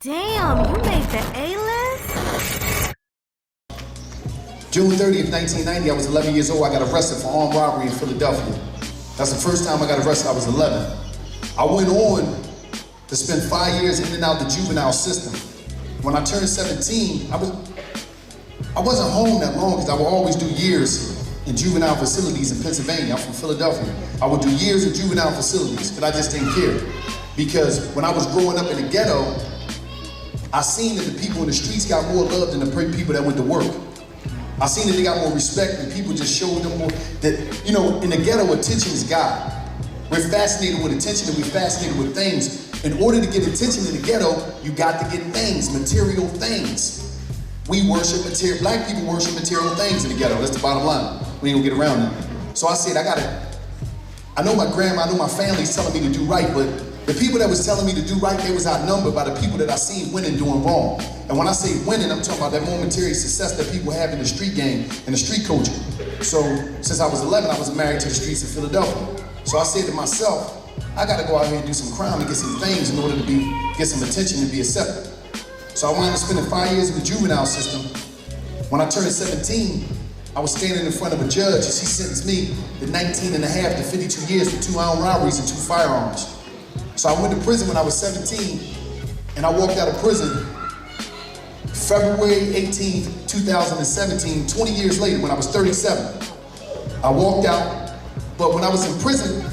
Damn, you made the A-list? June 30th, 1990, I was 11 years old. I got arrested for armed robbery in Philadelphia. That's the first time I got arrested. I was 11. I went on to spend 5 years in and out the juvenile system. When I turned 17, I wasn't home that long because I would always do years in juvenile facilities in Pennsylvania. I'm from Philadelphia. I would do years in juvenile facilities because I just didn't care. Because when I was growing up in the ghetto, I seen that the people in the streets got more love than the people that went to work. I seen that they got more respect and people just showed them more. That, you know, in the ghetto, attention is God. We're fascinated with attention and we're fascinated with things. In order to get attention in the ghetto, you got to get things, material things. We worship material, black people worship material things in the ghetto. That's the bottom line. We ain't gonna get around it. So I said, I know my grandma, I know my family's telling me to do right, but the people that was telling me to do right, they was outnumbered by the people that I seen winning doing wrong. And when I say winning, I'm talking about that momentary success that people have in the street game and the street culture. So since I was 11, I was married to the streets of Philadelphia. So I said to myself, I gotta go out here and do some crime and get some things in order to get some attention and be accepted. So I wound up spending 5 years in the juvenile system. When I turned 17, I was standing in front of a judge and she sentenced me to 19 and a half to 52 years for 2 armed robberies and 2 firearms. So I went to prison when I was 17 and I walked out of prison February 18th, 2017, 20 years later when I was 37. I walked out, but when I was in prison,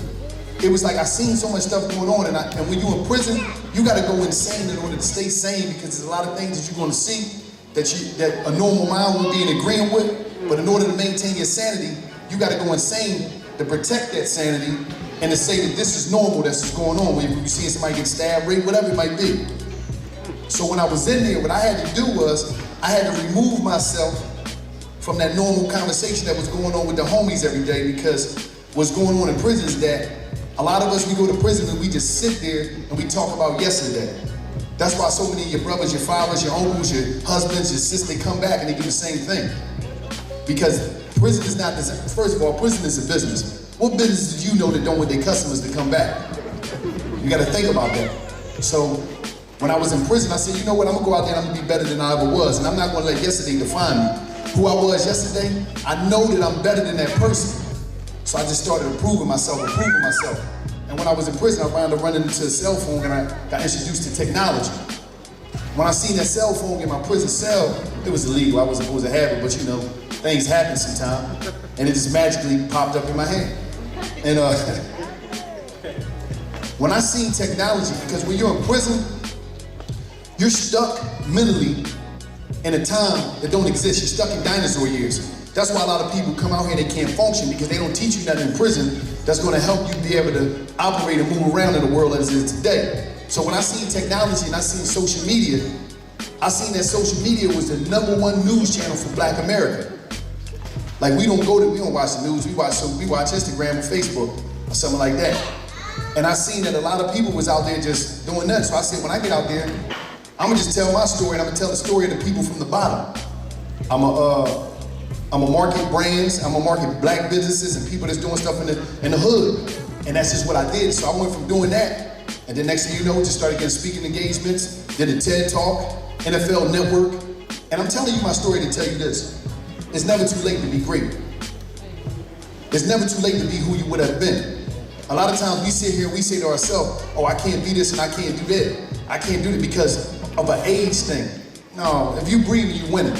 it was like I seen so much stuff going on, and when you're in prison, you gotta go insane in order to stay sane because there's a lot of things that you're gonna see that a normal mind will be in agreement with, but in order to maintain your sanity, you gotta go insane to protect that sanity and to say that this is normal, that's what's going on. When you see somebody get stabbed, raped, whatever it might be. So when I was in there, what I had to do was, I had to remove myself from that normal conversation that was going on with the homies every day because what's going on in prison is that a lot of us, we go to prison and we just sit there and we talk about yesterday. That's why so many of your brothers, your fathers, your uncles, your husbands, your sisters, they come back and they do the same thing. Because prison is not, first of all, prison is a business. What business do you know that don't want their customers to come back? You gotta think about that. So when I was in prison, I said, you know what, I'm gonna go out there and I'm gonna be better than I ever was. And I'm not gonna let yesterday define me. Who I was yesterday, I know that I'm better than that person. So I just started improving myself. And when I was in prison, I wound up running into a cell phone and I got introduced to technology. When I seen that cell phone in my prison cell, it was illegal. I wasn't supposed to have it, but you know, things happen sometimes. And it just magically popped up in my hand. And when I seen technology, because when you're in prison, you're stuck mentally in a time that don't exist. You're stuck in dinosaur years. That's why a lot of people come out here and they can't function because they don't teach you nothing in prison that's gonna help you be able to operate and move around in the world as it is today. So when I seen technology and I seen social media, I seen that social media was the #1 news channel for Black America. Like we don't watch the news, we watch Instagram or Facebook or something like that. And I seen that a lot of people was out there just doing that. So I said, when I get out there, I'm gonna just tell my story and I'm gonna tell the story of the people from the bottom. I'm gonna market brands, I'm gonna market black businesses and people that's doing stuff in the hood. And that's just what I did. So I went from doing that, and then next thing you know, just started getting speaking engagements, did a TED Talk, NFL Network. And I'm telling you my story to tell you this. It's never too late to be great. It's never too late to be who you would have been. A lot of times we sit here and we say to ourselves, oh, I can't be this and I can't do that. I can't do it because of an age thing. No, if you breathe, you winning.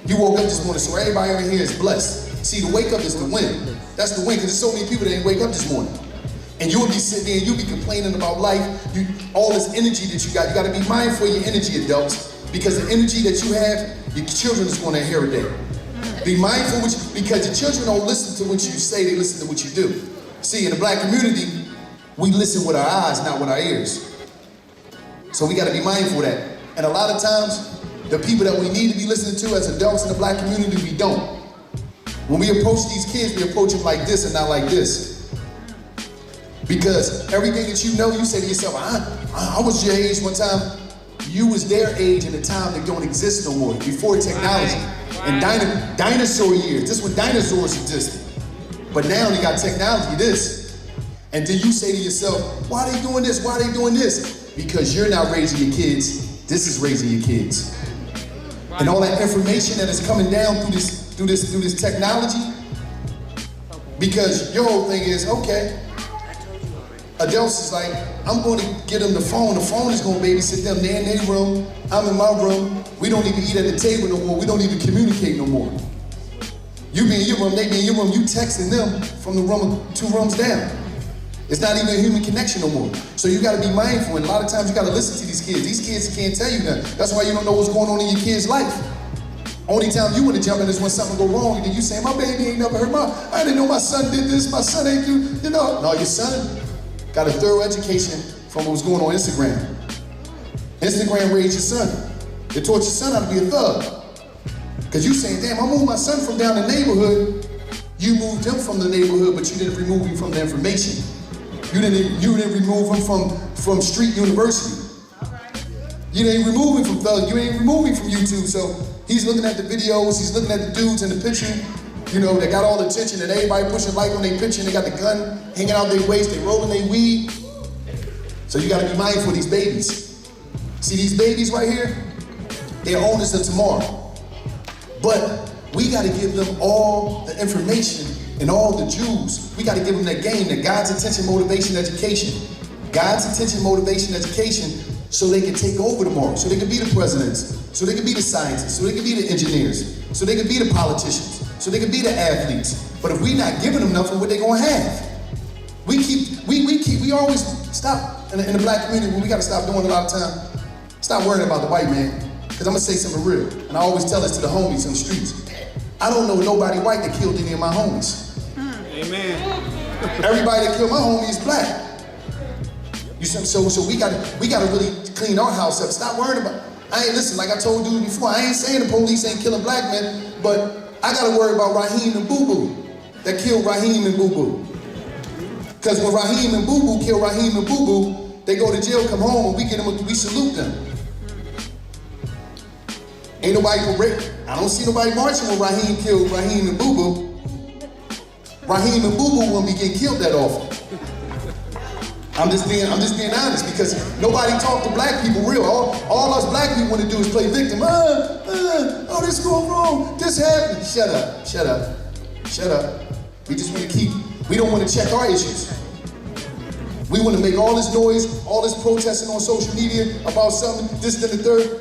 You woke up this morning, so everybody over here is blessed. See, the wake up is the win. That's the win, because there's so many people that didn't wake up this morning. And you'll be sitting there and you'll be complaining about life, all this energy that you got to be mindful of your energy, adults, because the energy that you have, your children is going to inherit that. Be mindful, because your children don't listen to what you say, they listen to what you do. See, in the black community, we listen with our eyes, not with our ears. So we got to be mindful of that. And a lot of times, the people that we need to be listening to as adults in the black community, we don't. When we approach these kids, we approach them like this and not like this. Because everything that you know, you say to yourself, I was your age one time. You was their age in a time that don't exist no more, before technology. And dinosaur years, this is when dinosaurs existed. But now they got technology, this. And then you say to yourself, why are they doing this? Why are they doing this? Because you're not raising your kids This is raising your kids. And all that information that is coming down through this technology, because your whole thing is, okay, adults is like, I'm going to get them the phone. The phone is going to babysit them. They're in their room. I'm in my room. We don't even eat at the table no more. We don't even communicate no more. You be in your room, they be in your room. You texting them from the room 2 rooms down. It's not even a human connection no more. So you got to be mindful. And a lot of times you got to listen to these kids. These kids can't tell you nothing. That's why you don't know what's going on in your kid's life. Only time you want to jump in is when something go wrong, and then you say, my baby ain't never heard I didn't know my son did this, my son ain't do, you know. No, your son got a thorough education from what was going on Instagram. Instagram raised your son. It taught your son how to be a thug. Because you saying, damn, I moved my son from down the neighborhood. You moved him from the neighborhood, but you didn't remove him from the information. You didn't remove him from street university. You didn't remove him from thug. You didn't remove him from YouTube. So he's looking at the videos, he's looking at the dudes in the picture, you know, they got all the attention, and everybody pushing like on their picture, and they got the gun hanging out their waist, they rolling their weed. So you gotta be mindful of these babies. See these babies right here? They're owners of tomorrow. But we gotta give them all the information and all the jewels. We gotta give them that game, that God's attention, motivation, education. God's attention, motivation, education, so they can take over tomorrow, so they can be the presidents, so they can be the scientists, so they can be the engineers, so they can be the politicians, so they can be the athletes. But if we not giving them nothing, what they gonna have? We always stop in the black community, we gotta stop doing a lot of time. Stop worrying about the white man, because I'm gonna say something real, and I always tell this to the homies in the streets. I don't know nobody white that killed any of my homies. Amen. Everybody that killed my homie is black. You see, so we gotta really clean our house up. Stop worrying about. Listen, like I told you before, I ain't saying the police ain't killing black men, but I gotta worry about Raheem and Boo Boo that killed Raheem and Boo Boo. Because when Raheem and Boo Boo kill Raheem and Boo Boo, they go to jail, come home, and we salute them. Ain't nobody I don't see nobody marching when Raheem killed Raheem and Boo Boo. Raheem and Boo Boo won't be getting killed that often. I'm just being honest, because nobody talk to black people real. All us black people want to do is play victim. Oh, this going wrong. This happened. Shut up. We just want to we don't want to check our issues. We want to make all this noise, all this protesting on social media about something, this, then the third.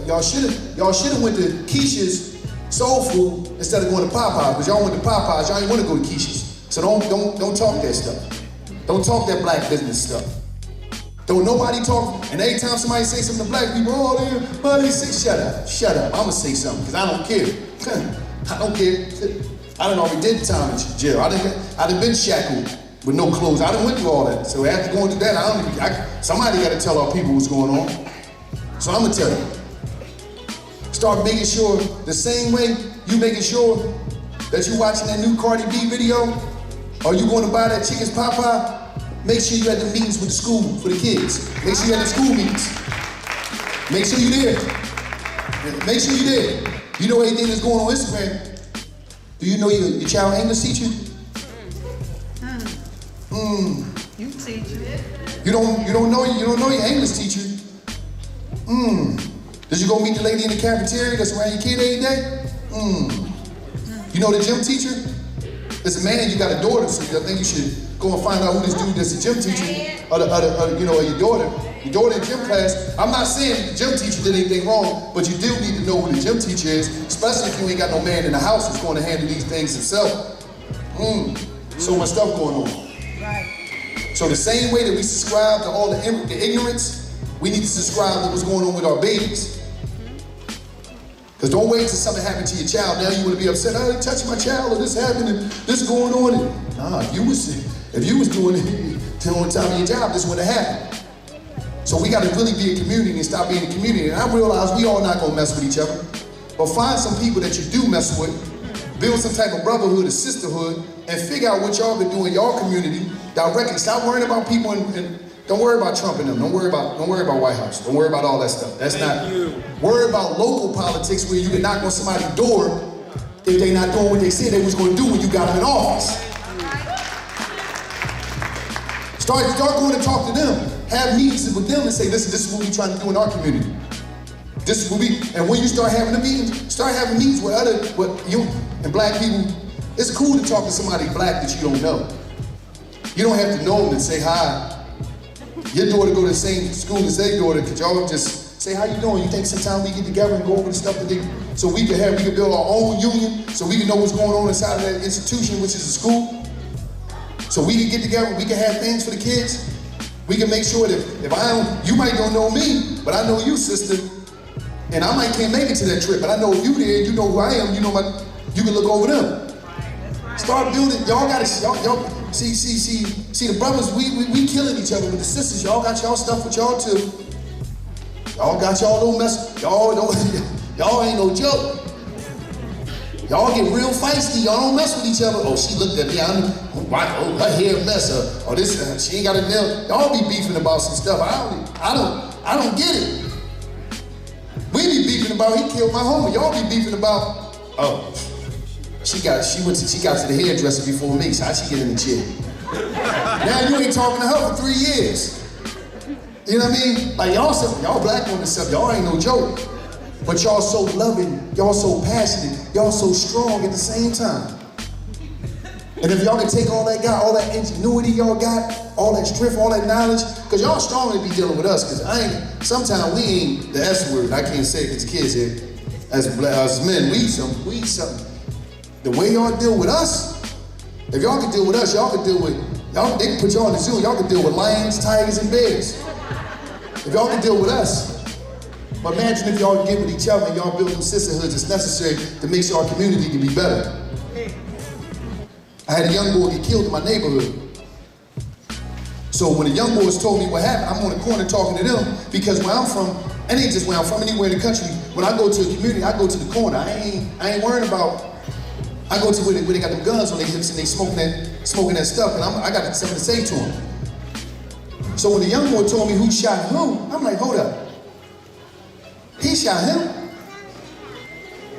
Y'all should have went to Keisha's Soul Food instead of going to Popeyes, because y'all went to Popeyes, y'all didn't want to go to Keisha's. So don't talk that stuff. Don't talk that black business stuff. Don't nobody talk, and every time somebody say something to black people, they say, shut up. I'ma say something, because I don't care. I don't care. I done already did time in jail. I done been shackled with no clothes. I done went through all that. So after going through that, somebody gotta tell our people what's going on. So I'ma tell you. Start making sure, the same way you making sure that you watching that new Cardi B video, or you going to buy that chicken's Popeye, make sure you at the meetings with the school for the kids. Make sure you at the school meetings. Make sure you there. Make sure you there. You know anything that's going on Instagram? Do you know your child English teacher? You teach it. You don't know your English teacher. Did you go meet the lady in the cafeteria that's around your kid every day? You know the gym teacher? As a man, you got a daughter, so I think you should go and find out who this dude that's the gym teacher, or your daughter. Your daughter in gym class. I'm not saying the gym teacher did anything wrong, but you do need to know who the gym teacher is, especially if you ain't got no man in the house that's going to handle these things himself. So much stuff going on. Right. So the same way that we subscribe to all the ignorance, we need to subscribe to what's going on with our babies. Because don't wait till something happened to your child. Now you want to be upset. Oh, they touched my child, or this happened, and this going on. And, nah, if you was doing it on the time of your job, this wouldn't have happened. So we got to really be a community and stop being a community. And I realize we all not going to mess with each other. But find some people that you do mess with, build some type of brotherhood or sisterhood, and figure out what y'all can do in your community directly. Stop worrying about people and don't worry about Trump and them. Don't worry about White House. Don't worry about all that stuff. That's not. Worry about local politics where you can knock on somebody's door if they not doing what they said they was going to do when you got them in office. Start going to talk to them. Have meetings with them and say, listen, this is what we're trying to do in our community. This is what we, and when you start having the meetings, start having meetings with you and black people. It's cool to talk to somebody black that you don't know. You don't have to know them and say hi. Your daughter go to the same school as their daughter, could y'all just say, how you doing? You think sometime we get together and go over the stuff that they, so we can build our own union, so we can know what's going on inside of that institution, which is a school. So we can get together, we can have things for the kids. We can make sure that if you might don't know me, but I know you, sister, and I might can't make it to that trip, but I know you there, you know who I am, you can look over them. Start building, y'all gotta, y'all see the brothers, we killing each other with the sisters. Y'all got y'all stuff with y'all too. Y'all got y'all little mess, y'all ain't no joke. Y'all get real feisty, y'all don't mess with each other. Oh, she looked at me, her hair mess, or this, she ain't got a nail. Y'all be beefing about some stuff. I don't get it. We be beefing about, he killed my homie. Y'all be beefing about, oh, she got to the hairdresser before me, so how'd she get in the chair? Now you ain't talking to her for 3 years. You know what I mean? Like y'all black women stuff, y'all ain't no joke. But y'all so loving, y'all so passionate, y'all so strong at the same time. And if y'all can take all that ingenuity y'all got, all that strength, all that knowledge, because y'all strong to be dealing with us, because sometimes we ain't the S word, I can't say it because kids here. As men, we something. The way y'all deal with us, if y'all can deal with us, y'all can deal with, they can put y'all in the zoo, y'all can deal with lions, tigers, and bears. If y'all can deal with us. But imagine if y'all get with each other and y'all build them sisterhoods that's necessary to make sure our community can be better. I had a young boy get killed in my neighborhood. So when the young boys told me what happened, I'm on the corner talking to them because where I'm from, and ain't just where I'm from, anywhere in the country, when I go to a community, I go to the corner. I ain't worrying about, I go to where they got them guns on their hips and they smoking that stuff, and I got something to say to them. So when the young boy told me who shot who, I'm like, hold up. He shot him.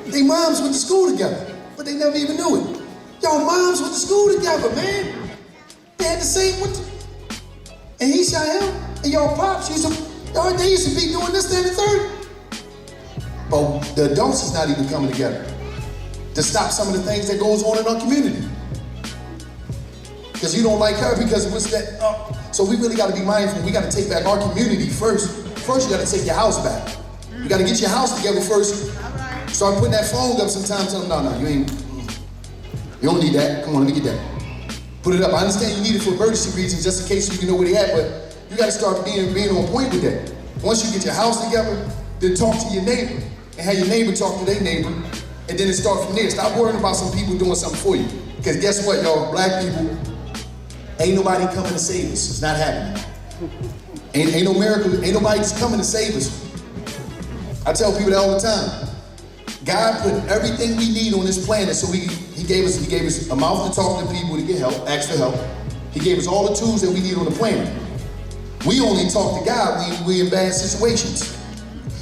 They moms went to school together, but they never even knew it. Y'all moms went to school together, man. They had the same, and he shot him, and y'all pops they used to be doing this, that, and the third. But the adults is not even coming together to stop some of the things that goes on in our community. Because you don't like her because what's that? So we really got to be mindful. We got to take back our community first. First, you got to take your house back. You got to get your house together first. Start putting that phone up sometimes. Tell them, no, you don't need that. Come on, let me get that. Put it up. I understand you need it for emergency reasons, just in case you can know where they at, but you got to start being on point with that. Once you get your house together, then talk to your neighbor, and have your neighbor talk to their neighbor, and then it start from there. Stop worrying about some people doing something for you. Because guess what, y'all? Black people, ain't nobody coming to save us. It's not happening. Ain't no miracle. Ain't nobody just coming to save us. I tell people that all the time. God put everything we need on this planet, so he gave us a mouth to talk to people to get help, ask for help. He gave us all the tools that we need on the planet. We only talk to God when we're in bad situations.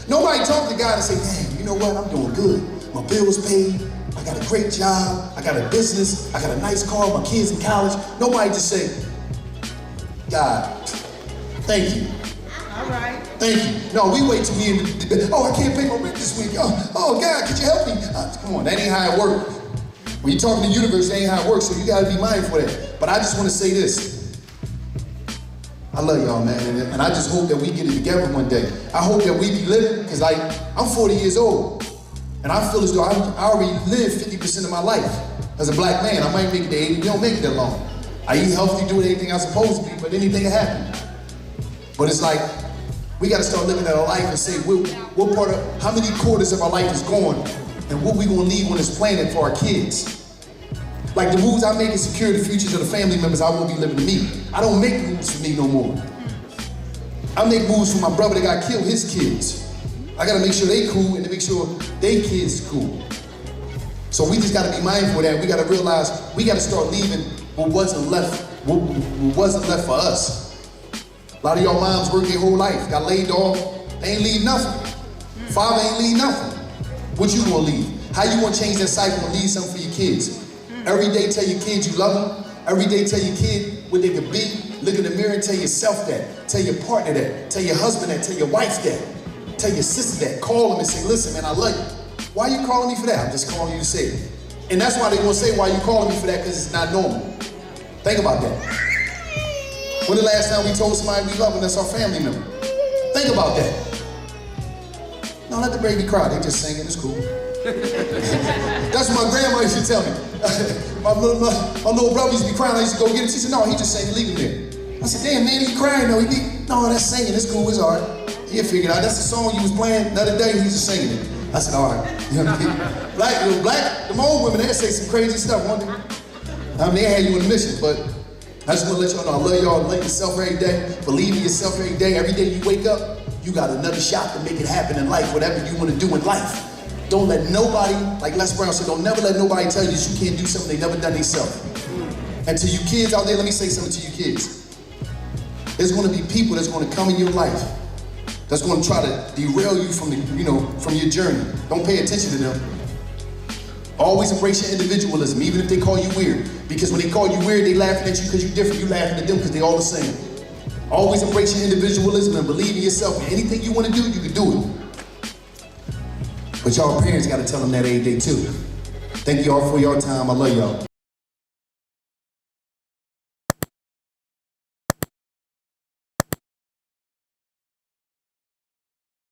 Nobody talk to God and say, man, you know what, I'm doing good. My bills paid, I got a great job, I got a business, I got a nice car, my kids in college. Nobody just say, God, thank you. All right. Thank you. No, we wait till we in the, oh, I can't pay my rent this week. Oh God, could you help me? Come on, that ain't how it works. When you're talking to the universe, that ain't how it works, so you gotta be mindful of that. But I just wanna say this. I love y'all, man, and I just hope that we get it together one day. I hope that we be living, because I'm 40 years old, and I feel as though I already lived 50% of my life. As a black man, I might make it to 80, we don't make it that long. I eat healthy, do anything I'm supposed to be, but anything can happen. But it's like, we gotta start living our life and say, what part of, how many quarters of our life is gone, and what we gonna leave on this planet for our kids? Like the moves I make to secure the futures of the family members I won't be living to meet. I don't make moves for me no more. I make moves for my brother that got killed, his kids. I gotta make sure they cool and to make sure their kids cool. So we just gotta be mindful of that. We gotta realize we gotta start leaving what wasn't left for us. A lot of y'all moms work their whole life, got laid off, they ain't leave nothing. Father ain't leave nothing. What you gonna leave? How you gonna change that cycle and leave something for your kids? Every day tell your kids you love them. Every day tell your kid what they could be. Look in the mirror and tell yourself that. Tell your partner that. Tell your husband that. Tell your wife that. Tell your sister that. Call them and say, listen, man, I love you. Why are you calling me for that? I'm just calling you to say it. And that's why they gonna say, why you calling me for that? Because it's not normal. Think about that. When the last time we told somebody we love them that's our family member? Think about that. No, let the baby cry. They just singing. It's cool. That's what my grandma used to tell me. my little brother used to be crying. I used to go get him. She said, no, he just singing. Leave him there. I said, damn, man, he crying though. No, that's singing. It's cool. It's all right. He'll figure it out. That's the song you was playing the other day. He's just singing it. I said, all right. You know what I mean? Black, them old women, they say some crazy stuff one day. I mean, they had you on a mission, but I just want to let y'all know I love y'all. Love yourself every day. Believe in yourself every day. Every day you wake up, you got another shot to make it happen in life, whatever you want to do in life. Don't let nobody, like Les Brown said, don't never let nobody tell you that you can't do something they never done themselves. And to you kids out there, let me say something to you kids. There's going to be people that's going to come in your life that's going to try to derail you from from your journey. Don't pay attention to them. Always embrace your individualism, even if they call you weird. Because when they call you weird, they laughing at you because you're different. You laughing at them because they all the same. Always embrace your individualism and believe in yourself. And anything you want to do, you can do it. But y'all parents got to tell them that every day too. Thank y'all for your time. I love y'all.